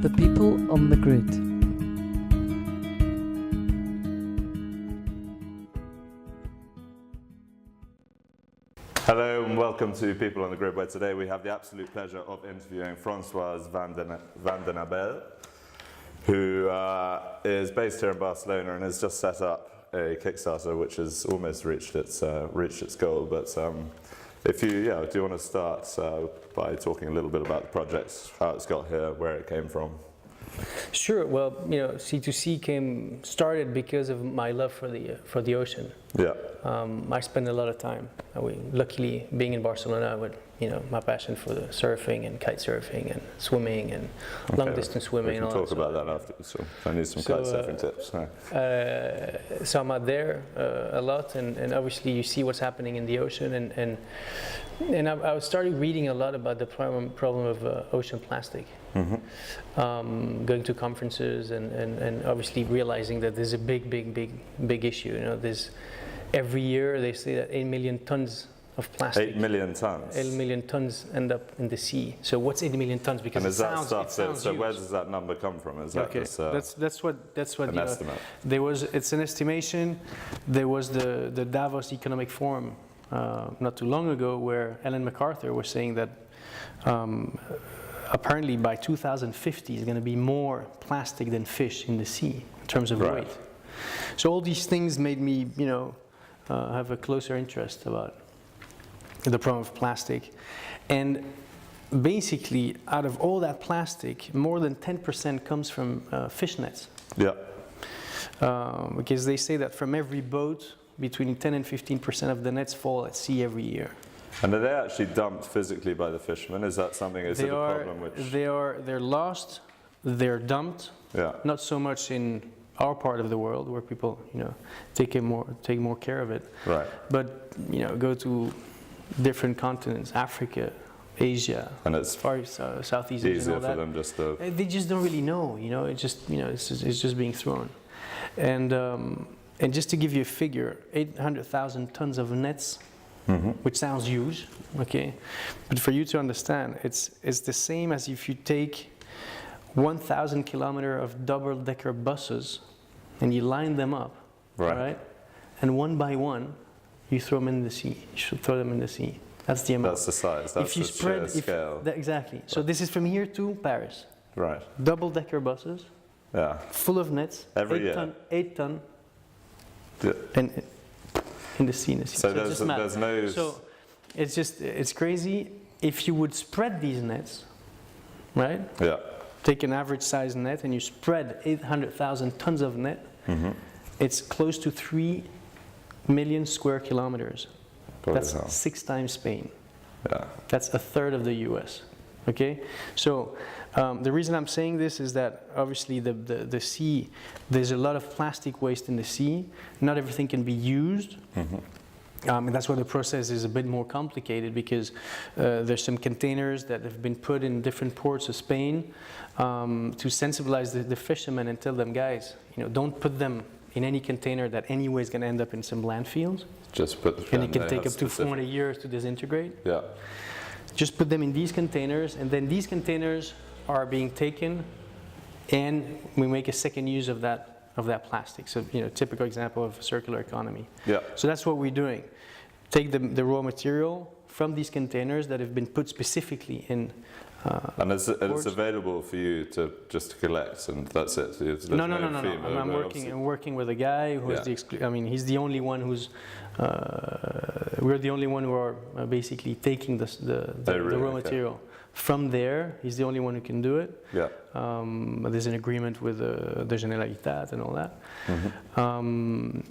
The people on the grid. Hello and welcome to People on the Grid, where today we have the absolute pleasure of interviewing Francois van den Abeele, who is based here in Barcelona and has just set up a Kickstarter which has almost reached its goal. But if you do you want to start by talking a little bit about the project, how it's got here, where it came from? Sure. Well, C2C started because of my love for the ocean. Yeah. I spend a lot of time. Luckily, being in Barcelona, with my passion for the surfing and kite surfing and swimming and long distance swimming. We can and all talk about that after. So I need some kite surfing tips. So I'm out there a lot, and obviously you see what's happening in the ocean, and I started reading a lot about the problem of ocean plastic. Mm-hmm. Going to conferences and obviously realizing that there's a big issue. There's every year they say that 8 million tons of plastic. 8 million tons. 8 million tons end up in the sea. So what's 8 million tons? Because and is that stuff? So huge. where does that number come from? Is that okay? That's what an estimate. It's an estimation. There was the Davos Economic Forum not too long ago, where Ellen MacArthur was saying that apparently by 2050 there's going to be more plastic than fish in the sea in terms of weight. So all these things made me, have a closer interest about the problem of plastic. And basically, out of all that plastic, more than 10% comes from fish nets. Yeah. Because they say that from every boat, between 10 and 15% of the nets fall at sea every year. And are they actually dumped physically by the fishermen? Is that something? Is it a problem which they're lost, they're dumped. Yeah. Not so much in our part of the world where people, take more care of it. Right. But go to different continents, Africa, Asia, and it's far east, Southeast Asia, easier and all for that. them just to. They just don't really know. It's just being thrown, and just to give you a figure, 800,000 tons of nets. Mm-hmm. Which sounds huge, okay? But for you to understand, it's the same as if you take 1,000 kilometers of double-decker buses and you line them up, right? And one by one, you throw them in the sea. You should throw them in the sea. That's the amount. That's the size. That's the sheer scale. Exactly. So this is from here to Paris. Right. Double-decker buses. Yeah. Full of nets. Every year. 8 ton. Yeah. And in the sea. So there's no. So it's crazy. If you would spread these nets, right? Yeah. Take an average size net and you spread 800,000 tons of net. Mm-hmm. It's close to 3 million square kilometers. That's 6 times Spain. Yeah. That's a third of the U.S. Okay, so the reason I'm saying this is that obviously the sea, there's a lot of plastic waste in the sea. Not everything can be used. Mm-hmm. And that's why the process is a bit more complicated, because there's some containers that have been put in different ports of Spain to sensibilize the fishermen and tell them, guys, don't put them in any container that anyway is going to end up in some landfills. Just put. And it can take up to 400 years to disintegrate. Yeah. Just put them in these containers, and then these containers are being taken, and we make a second use of that plastic. So, typical example of a circular economy. Yeah. So that's what we're doing. Take the raw material from these containers that have been put specifically in. And it's available for you to just collect, and that's it. No. I'm working with a guy who is he's the only one who's. We're the only one who are basically taking the raw material from there. He's the only one who can do it. Yeah. There's an agreement with the Generalitat and all that. Mm-hmm.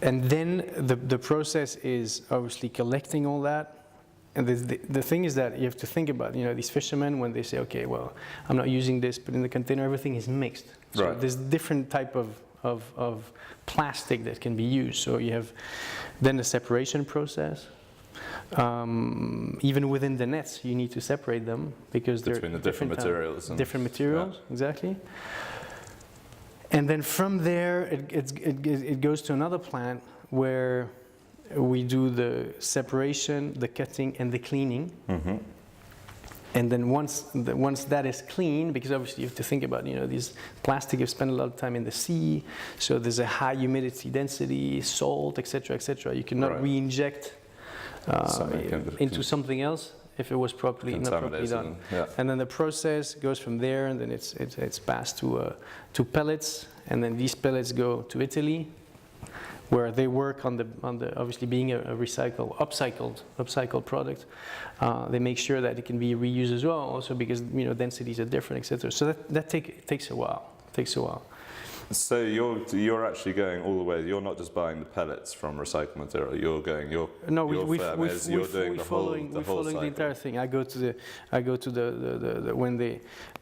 And then the process is obviously collecting all that. And the thing is that you have to think about, these fishermen, when they say, okay, well, I'm not using this, but in the container everything is mixed. So there's different type of plastic that can be used. So you have then the separation process. Even within the nets, you need to separate them because they're between the different materials. Different materials, exactly. And then from there, it goes to another plant where we do the separation, the cutting, and the cleaning. Mm-hmm. And then once that is clean, because obviously you have to think about, these plastic have spent a lot of time in the sea, so there's a high humidity density, salt, etc., etc. You cannot Right. re-inject into something else if it was not properly done. Yeah. And then the process goes from there, and then it's passed to pellets, and then these pellets go to Italy, where they work on the obviously being a upcycled product. They make sure that it can be reused as well, also because densities are different, etc. So that takes a while. So you're actually going all the way. You're not just buying the pellets from recycled material. You're going. We're following the entire thing. I go to the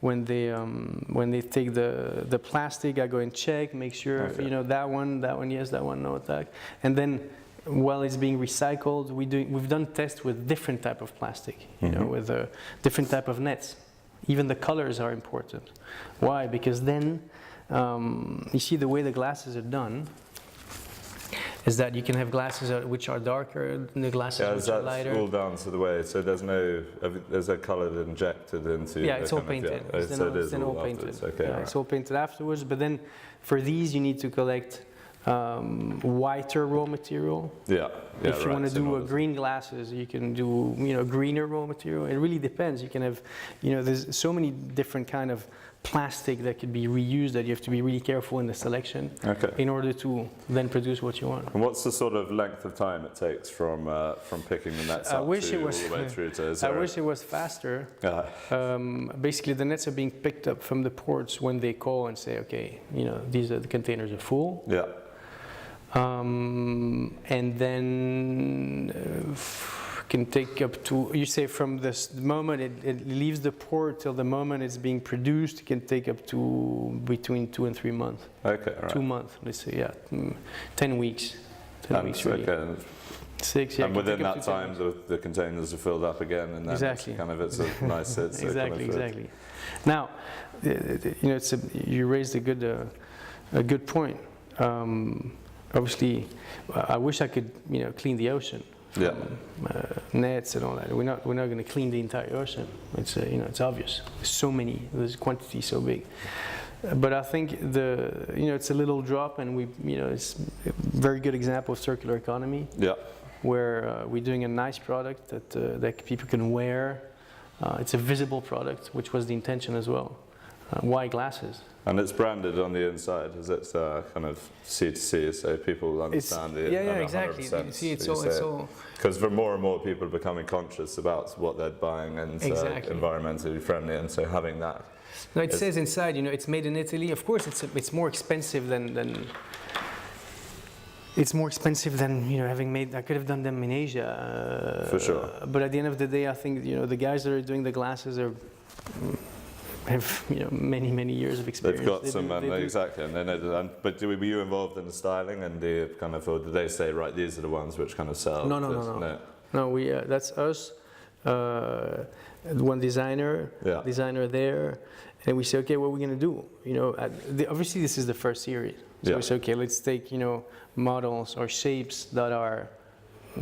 when they take the plastic, I go and check, make sure that one yes, that one no, that, and then while it's being recycled, we've done tests with different type of plastic, with different type of nets. Even the colors are important. Why? Because then. You see, the way the glasses are done is that you can have glasses which are darker than the glasses which are lighter. All down to the way. So there's a colour injected into. Yeah, it's all painted. It's all painted. Okay, yeah, it's all painted afterwards. But then, for these, you need to collect whiter raw material. Yeah. If you want to do green glasses, you can do greener raw material. It really depends. You can have there's so many different kind of plastic that could be reused that you have to be really careful in the selection in order to then produce what you want. And what's the sort of length of time it takes from picking the nets up all the way through to? I wish it was faster. Basically, the nets are being picked up from the ports when they call and say, okay, these are the containers are full. Yeah. And then can take up to, you say from the moment it leaves the port till the moment it's being produced, it can take up to between 2 and 3 months. Okay, right. 2 months, let's say, 10 weeks. 10 weeks really. Okay. 6, yeah. And within that time, the containers are filled up again, and then exactly. It's a nice. Exactly. Now, you raised a good point. Obviously, I wish I could, clean the ocean. Yeah. Nets and all that. We're not going to clean the entire ocean. It's it's obvious. There's quantity so big. But I think it's a little drop, and it's a very good example of circular economy. Yeah. Where we're doing a nice product that people can wear. It's a visible product, which was the intention as well. Why glasses? And it's branded on the inside, is it kind of C2C, so people understand it? Yeah, exactly. You see, it's all. Because for more and more people are becoming conscious about what they're buying and environmentally friendly, and so having that. No, it says inside, it's made in Italy. Of course, it's more expensive than. It's more expensive than having made. I could have done them in Asia. For sure. But at the end of the day, I think the guys that are doing the glasses have many years of experience. They've got exactly, and they know. But were you involved in the styling and the kind of, or did they say, right, these are the ones which kind of sell? No. We that's us. One designer there, and we say, okay, what are we going to do? Obviously this is the first series, so we say, okay, let's take models or shapes that are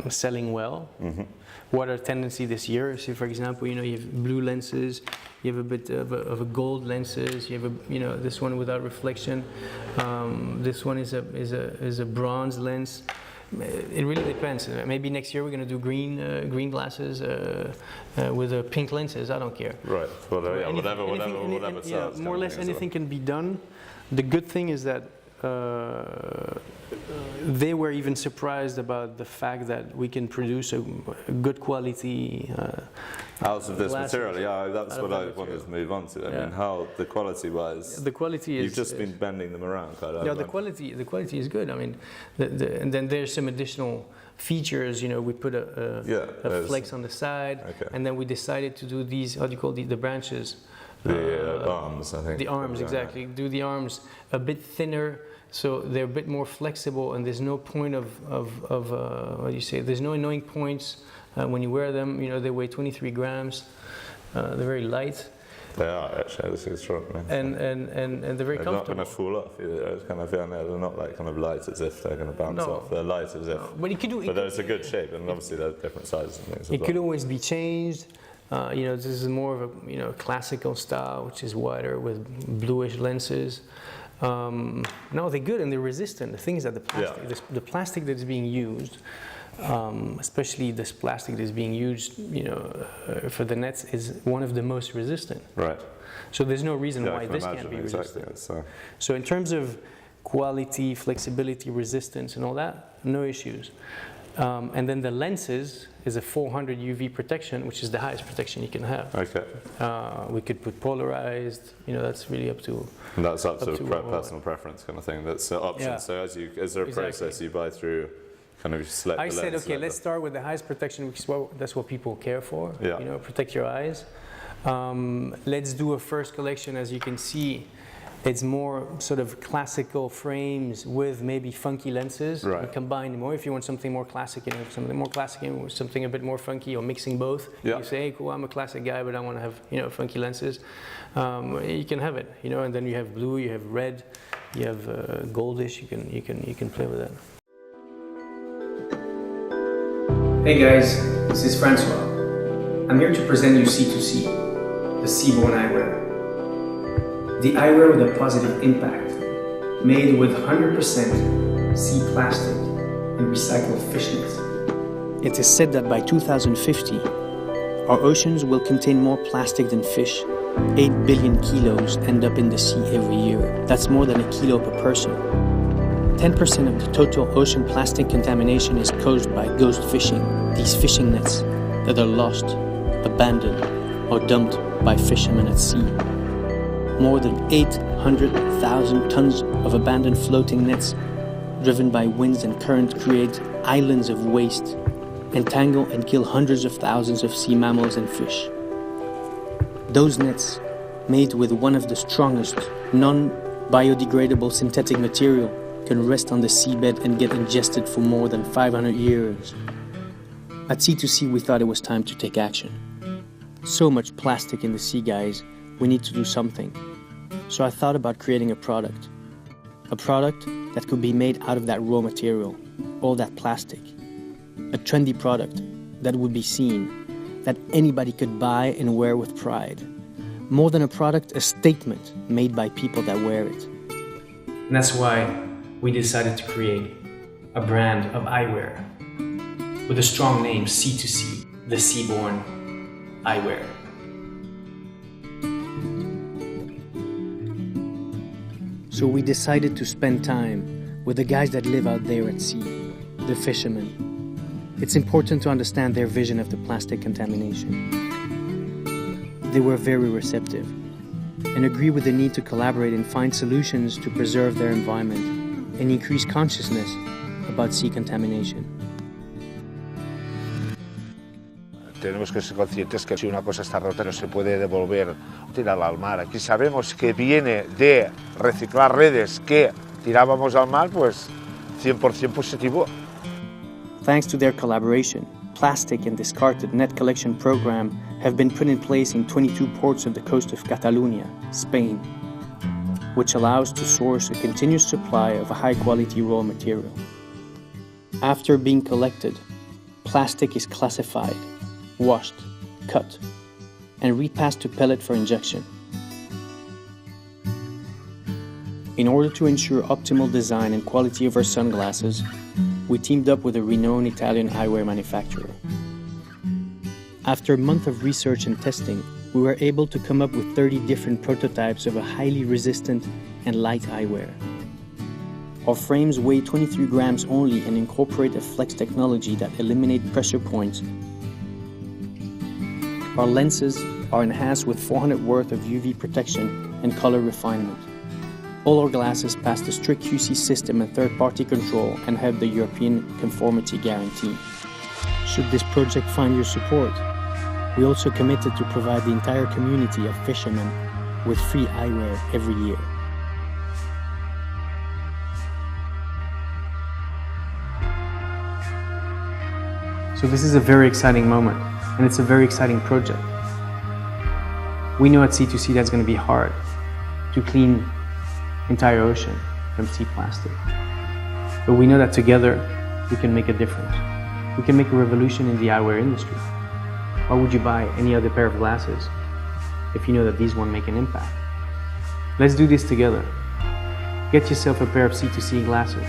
selling well. Mm-hmm. What are tendency this year? So, for example, you have blue lenses, you have a bit of a gold lenses, you have this one without reflection. This one is a bronze lens. It really depends. Maybe next year we're going to do green glasses with pink lenses. I don't care. Right. Whatever sells. More or less anything can be done. The good thing is that they were even surprised about the fact that we can produce a good quality out of this material. Yeah, that's what I wanted to move on to. I mean, how the quality-wise. The quality is. You've just been bending them around. The quality is good. I mean, and then there's some additional features. We put a flex on the side, and then we decided to do these. How do you call the branches? The arms, I think. The arms, exactly. Do the arms a bit thinner, so they're a bit more flexible, and there's no point of what do you say? There's no annoying points when you wear them. They weigh 23 grams. They're very light. They are actually. This is true. And they're very comfortable. They're not going to fall off either. It's kind of they're not like kind of light as if they're going to bounce off. They're light as if. But there's a good shape, and obviously there's different sizes and things. It could always be changed. This is more of a classical style, which is wider with bluish lenses. No, they're good and they're resistant. The thing is that the plastic that is being used, especially this plastic that is being used, for the nets, is one of the most resistant. Right. So there's no reason why this can't be resistant. Exactly. So in terms of quality, flexibility, resistance, and all that, no issues. And then the lenses is a 400 UV protection, which is the highest protection you can have. Okay. We could put polarized. That's really up to. And that's up to personal preference kind of thing. That's an option. Yeah. So is there a process you buy through? Kind of select I the said, lens, okay, let's start with the highest protection, which is that's what people care for. Yeah. Protect your eyes. Let's do a first collection. As you can see, it's more sort of classical frames with maybe funky lenses. Right. We combine them. Or if you want something more classic and something a bit more funky, or mixing both. Yeah. You say, hey, cool, I'm a classic guy, but I want to have funky lenses. You can have it. And then you have blue, you have red, you have goldish. You can play with that. Hey guys, this is Francois. I'm here to present you C2C, the Seaborn Eyewear. The eyewear with a positive impact, made with 100% sea plastic and recycled fish nets. It is said that by 2050, our oceans will contain more plastic than fish. 8 billion kilos end up in the sea every year. That's more than a kilo per person. 10% of the total ocean plastic contamination is caused by ghost fishing, these fishing nets that are lost, abandoned, or dumped by fishermen at sea. More than 800,000 tons of abandoned floating nets driven by winds and currents create islands of waste, entangle and kill hundreds of thousands of sea mammals and fish. Those nets, made with one of the strongest non-biodegradable synthetic material, can rest on the seabed and get ingested for more than 500 years. At C2C, we thought it was time to take action. So much plastic in the sea, guys. We need to do something. So I thought about creating a product that could be made out of that raw material, all that plastic. A trendy product that would be seen, that anybody could buy and wear with pride. More than a product, a statement made by people that wear it. And that's why we decided to create a brand of eyewear with a strong name, C2C, the Seaborn Eyewear. So we decided to spend time with the guys that live out there at sea, the fishermen. It's important to understand their vision of the plastic contamination. They were very receptive and agree with the need to collaborate and find solutions to preserve their environment and increase consciousness about sea contamination. Tenemos que ser conscientes que si una cosa está rota no se puede devolver, tirarla al mar. Aquí sabemos que viene de reciclar redes que tirábamos al mar, pues 100% positivo. Thanks to their collaboration, plastic and discarded net collection program have been put in place in 22 ports of the coast of Catalonia, Spain, which allows to source a continuous supply of high-quality raw material. After being collected, plastic is classified, washed, cut, and repassed to pellet for injection. In order to ensure optimal design and quality of our sunglasses, we teamed up with a renowned Italian eyewear manufacturer. After a month of research and testing, we were able to come up with 30 different prototypes of a highly resistant and light eyewear. Our frames weigh 23 grams only and incorporate a flex technology that eliminates pressure points. Our lenses are enhanced with 400 worth of UV protection and color refinement. All our glasses pass the strict QC system and third-party control and have the European conformity guarantee. Should this project find your support, we also committed to provide the entire community of fishermen with free eyewear every year. So this is a very exciting moment, and it's a very exciting project. We know at C2C that's going to be hard to clean entire ocean from sea plastic. But we know that together we can make a difference. We can make a revolution in the eyewear industry. Why would you buy any other pair of glasses if you know that these won't make an impact? Let's do this together. Get yourself a pair of C2C glasses.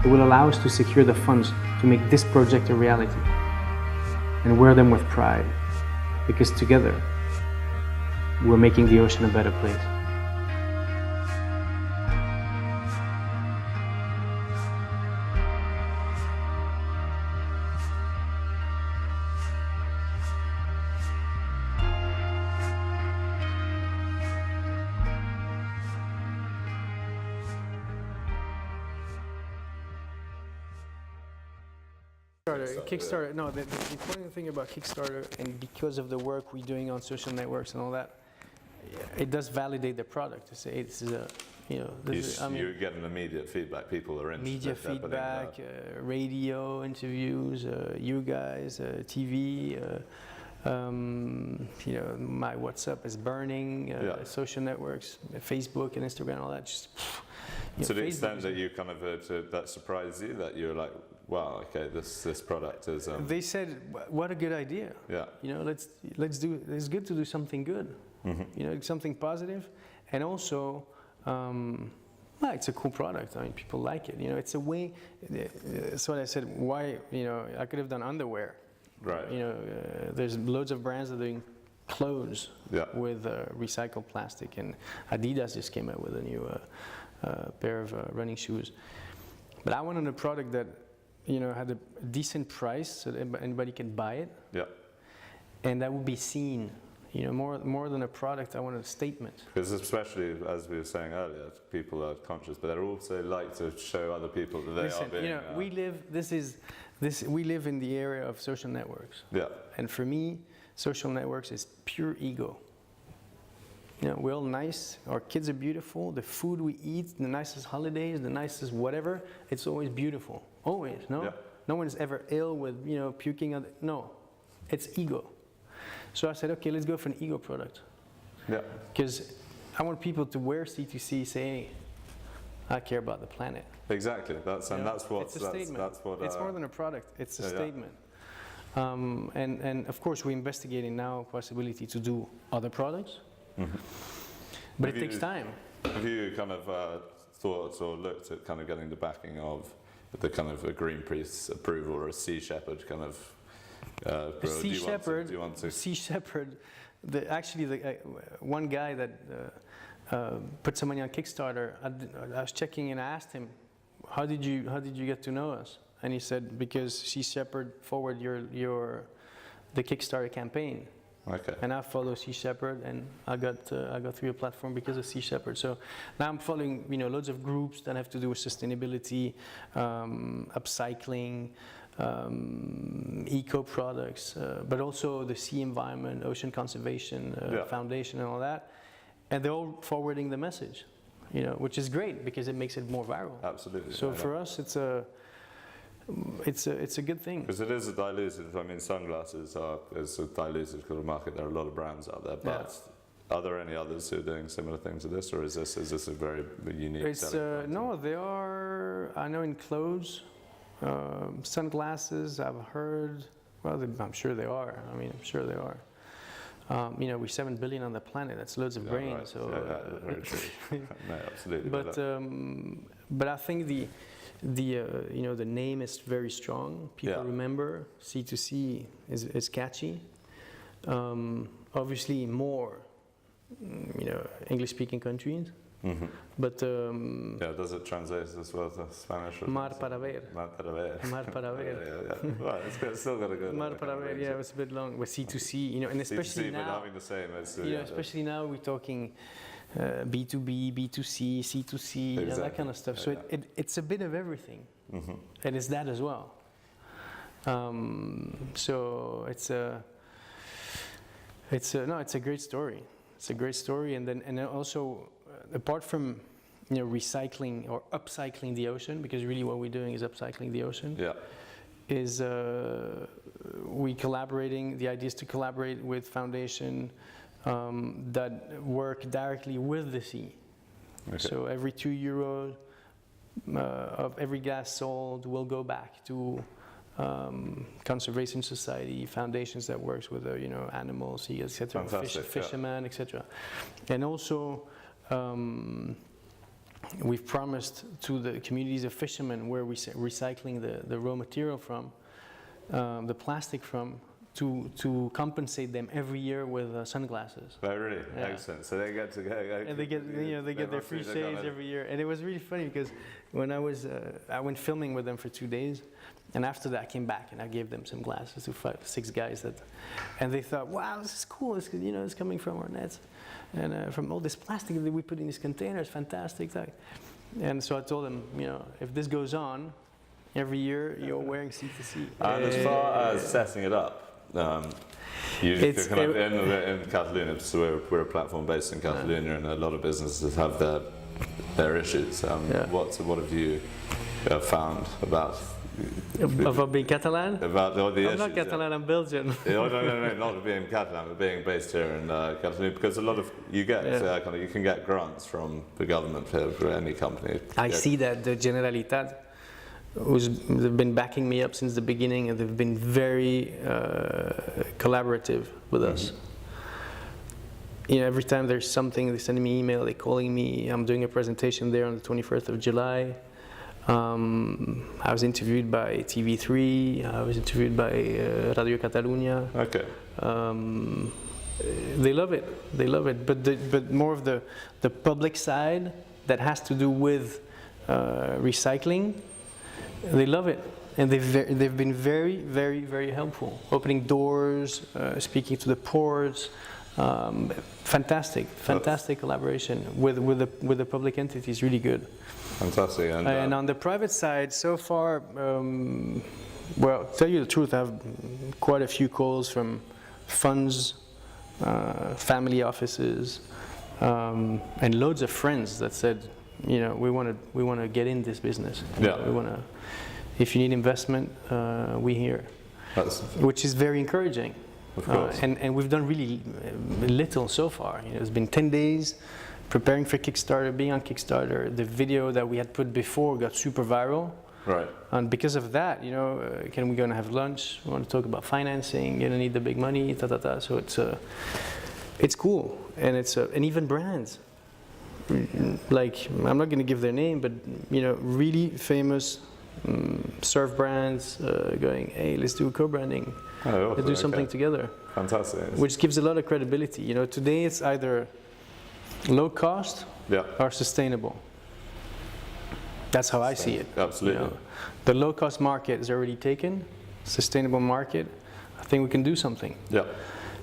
It will allow us to secure the funds to make this project a reality. And wear them with pride, because together, we're making the ocean a better place. Kickstarter, no, the important thing about Kickstarter, and because of the work we're doing on social networks and all that, it does validate the product to say this is a, you get an immediate feedback. People are interested. Media feedback, radio interviews, you guys, TV, my WhatsApp is burning, social networks, Facebook and Instagram, all that. Just, to the extent that you kind of that surprised you, that you're like, wow, okay, this product is. They said, what a good idea. Yeah. Let's do. It's good to do something good. Mm-hmm. Something positive, and also, it's a cool product. I mean, people like it. It's a way. That's what I said. Why? I could have done underwear. Right. There's loads of brands that are doing clothes with recycled plastic, and Adidas just came out with a new pair of running shoes. But I wanted a product that had a decent price so that anybody can buy it. Yeah. And that would be seen. More than a product, I wanted a statement. Because especially, as we were saying earlier, people are conscious, but they also like to show other people that they are being... we live in the area of social networks. Yeah. And for me, social networks is pure ego. We're all nice, our kids are beautiful, the food we eat, the nicest holidays, the nicest whatever, it's always beautiful. Always, no? Yeah. No one's ever ill with, puking on no. It's ego. So I said, okay, let's go for an ego product. Yeah. Because I want people to wear C2C, say, hey, I care about the planet. Exactly. That's what. It's a statement. It's more than a product. It's a statement. And of course, we're investigating now possibility to do other products. Mm-hmm. But it takes time. Have you kind of thought or looked at kind of getting the backing of the kind of a Greenpeace approval or a Sea Shepherd kind of? Sea Shepherd. Sea Shepherd. One guy that put some money on Kickstarter. I was checking and I asked him, "How did you get to know us?" And he said, "Because Sea Shepherd forward the Kickstarter campaign." Okay. And I follow Sea Shepherd, and I got through your platform because of Sea Shepherd. So now I'm following loads of groups that have to do with sustainability, upcycling. Eco products, but also the sea environment, ocean conservation foundation, and all that, and they're all forwarding the message, which is great because it makes it more viral. Absolutely. So for us, it's a good thing. Because it is a diluted. I mean, sunglasses is a diluted kind of market. There are a lot of brands out there, but. Are there any others who are doing similar things to this, or is this a very unique? No, they are. I know in clothes. Sunglasses, I've heard, I'm sure they are. I'm sure they are. We're 7 billion on the planet, that's loads of brains. Right. So, very true. No, absolutely. But I think the name is very strong. People remember, C2C is catchy. Obviously more, English-speaking countries. Mm-hmm. But does it translate as well to Spanish? Mar para ver. Mar para ver. Mar para ver. Well, it's still got to go. Mar para ver. Yeah, it was a bit long. With C2C, and especially C2C, now. But having the same as. Especially now we're talking B2B, B2C, C2C, exactly. That kind of stuff. So it's a bit of everything, mm-hmm. And it's that as well. So it's a great story. It's a great story, and then also apart from recycling or upcycling the ocean, because really what we're doing is upcycling the ocean. Yeah. Is we collaborating? The idea is to collaborate with foundation that work directly with the sea. Okay. So every €2 of every gas sold will go back to conservation society, foundations that works with animals, etc., fishermen, etc. And also we've promised to the communities of fishermen where we're recycling the raw material from, the plastic from, to compensate them every year with sunglasses. Oh, really? Yeah. Excellent. So they get to go. And they get their free shades every year. And it was really funny because when I went filming with them for 2 days, and after that I came back and I gave them some glasses to 6 guys and they thought, wow, this is cool. It's coming from our nets and from all this plastic that we put in these containers. Fantastic. And so I told them, if this goes on, every year you're wearing C2C. And as far as setting it up, in Catalonia, so we're a platform based in Catalonia, and a lot of businesses have their issues. What have you found about being Catalan? About the issues, I'm not Catalan, I'm Belgian. No, not being Catalan, but being based here in Catalonia, because a lot of you can get grants from the government for any company. I see that the Generalitat, they've been backing me up since the beginning, and they've been very collaborative with us. Every time there's something, they send me email, they're calling me. I'm doing a presentation there on the 21st of July. I was interviewed by TV3. I was interviewed by Radio Catalunya. Okay. They love it. But more of the public side that has to do with recycling. They love it, and they've been very, very, very helpful, opening doors, speaking to the ports. Fantastic collaboration with the public entities. Really good. Fantastic. And on the private side, so far, well, to tell you the truth, I have quite a few calls from funds, family offices, and loads of friends that said, we want to get in this business. We want to. If you need investment, we're here. Which is very encouraging. Of course. And we've done really little so far. It's been 10 days preparing for Kickstarter, being on Kickstarter. The video that we had put before got super viral. Right. And because of that, can we go and have lunch? We want to talk about financing. You don't need the big money. So it's cool, and and even brands. Like, I'm not going to give their name, but really famous surf brands going, hey, let's do co-branding. Let's do something together. Fantastic. Which gives a lot of credibility. Today it's either low cost or sustainable. That's how I see it. Absolutely. The low cost market is already taken. Sustainable market, I think we can do something. Yeah.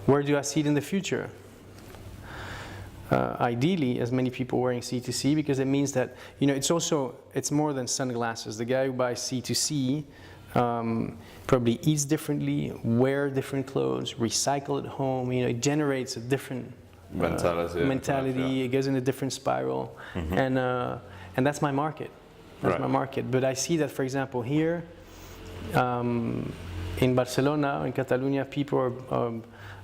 Where do I see it in the future? Ideally, as many people wearing C2C, because it means that it's more than sunglasses. The guy who buys C2C probably eats differently, wear different clothes, recycle at home. It generates a different mentality. It goes in a different spiral, and that's my market. That's my market. But I see that, for example, here in Barcelona, in Catalonia, people are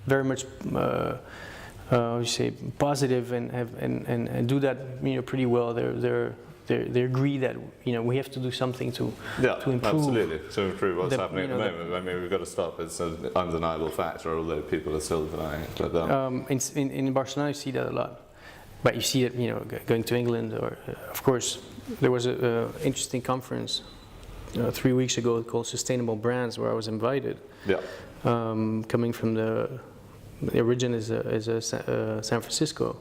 very much. Positive and do that pretty well. They agree that we have to do something to improve. Absolutely, to improve what's happening at the moment. I mean, we've got to stop. It's an undeniable fact, although people are still denying it. But, in Barcelona, you see that a lot. But you see it, going to England, or of course, there was an interesting conference 3 weeks ago called Sustainable Brands, where I was invited. Yeah. Coming from the origin is San Francisco,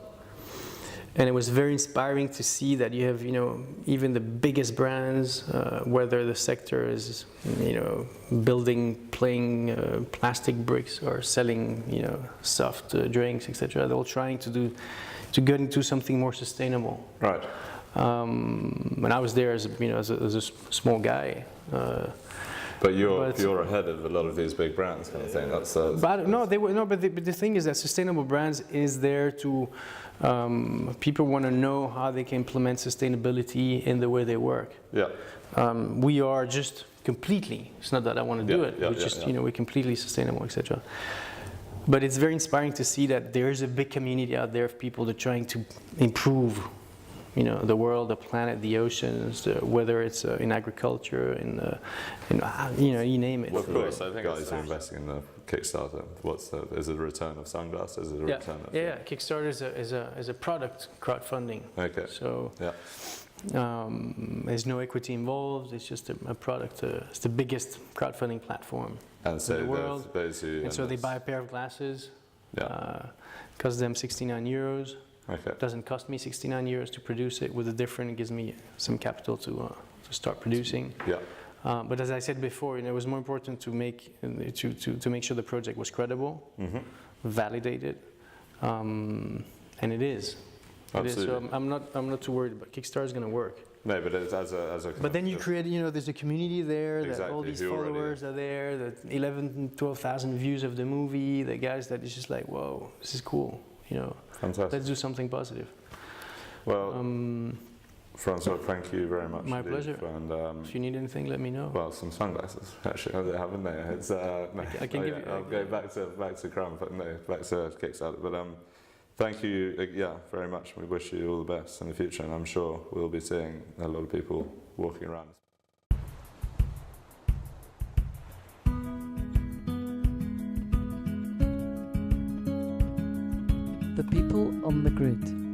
and it was very inspiring to see that you have even the biggest brands, whether the sector is building plain plastic bricks or selling soft drinks, etc. They're all trying to get into something more sustainable. Right. When I was there as a small guy. But you're ahead of a lot of these big brands, kind of thing. But the thing is that sustainable brands is there to people want to know how they can implement sustainability in the way they work. Yeah. We are just completely. It's not that I want to do it. We're completely sustainable, etc. But it's very inspiring to see that there is a big community out there of people that are trying to improve you know, the world, the planet, the oceans, whether it's in agriculture, you know, you name it. Well, of course, I think guys are investing in the Kickstarter. Is it a return of sunglasses? Is it a return of Kickstarter is a product crowdfunding. Okay. So there's no equity involved. It's just a product. It's the biggest crowdfunding platform in the world. Those who and so they buy a pair of glasses. Costs them 69 euros. Okay. It doesn't cost me 69 euros to produce it. With the difference, it gives me some capital to start producing. Yeah. But as I said before, you know, it was more important to make sure the project was credible, validated, and it is. Absolutely. So I'm not too worried about Kickstarter is going to work. No, but it's as a. But then you create, you know, there's a community there. Exactly, that all these followers are there. That 11,000, 12,000 views of the movie. The guys that is just like, whoa, this is cool. You know, fantastic. Let's do something positive. Well, Francois, thank you very much. My pleasure. And if you need anything, let me know. Well, some sunglasses actually, they haven't they? It's I can give you. I'll go back to Crown, but no, back to Kickstarter. But thank you, very much. We wish you all the best in the future, and I'm sure we'll be seeing a lot of people walking around. The people on the grid.